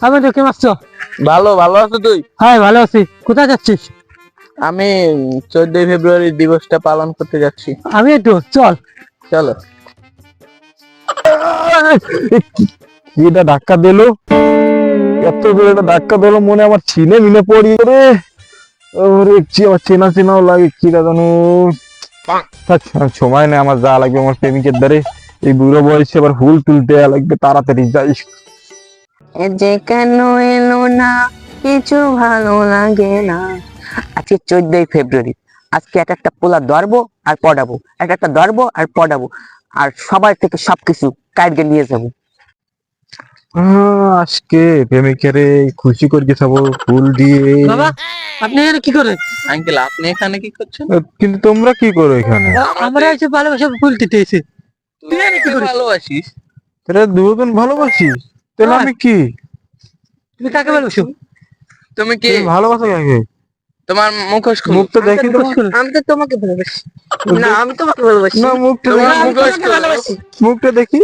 আমি তো কেমন আছো? ভালো ভালো আছো তুই? হ্যাঁ ভালো আছি। কোথায় যাচ্ছিস? আমি 14 ফেব্রুয়ারি দিবসটা পালন করতে যাচ্ছি। আমি তো চল। চলো। এটা ধাক্কা দিল, এত জোরে একটা ধাক্কা দিল, মনে আমার ছিনে মিনে পড়ি রে। ওরে কি আমার চেনা চেনাও লাগে, কি জানো। থাক, আর সময় নেই, আমার যা লাগবে আমার প্রেমিকের দ্বারে। এই বুড়ো বয়সে আবার হুল তুলতে লাগবে, তাড়াতাড়ি যাই। এ যে কেন এলো না, কিছু ভালো লাগে না। আজকে 14 ফেব্রুয়ারি। আজকে একটা পোলা ধরবো আর পড়াবো, একটা ধরবো আর পড়াবো, আর সবার থেকে সবকিছু কাইটকে নিয়ে যাবো। আজকে প্রেমিকের খুশি করে যাবো ফুল দিয়ে। বাবা আপনি এখানে কি করেন? আঙ্কেল, আপনি এখানে কি করছেন? কিন্তু তোমরা কি করো এখানে? আমরা এসে ভালোবাসা ফুল দিতে এসে। তুই এখানে কি করিস? ভালোবাসিস? তাহলে দুজন ভালোবাসিস, তাহলে হ্যাঁ। আমি কি? তুমি কাকে ভালোবাসো? তুমি কি? তুমি ভালোবাসা কাকে? তোমার মুখোশ খুলো। মুখটা দেখি তোমার। আমি তো তোমাকে ভালোবাসি। না, আমি তোমাকে ভালোবাসি। না, মুখটা তোমার দেখি। মুখোশ খুলো। মুখটা দেখি।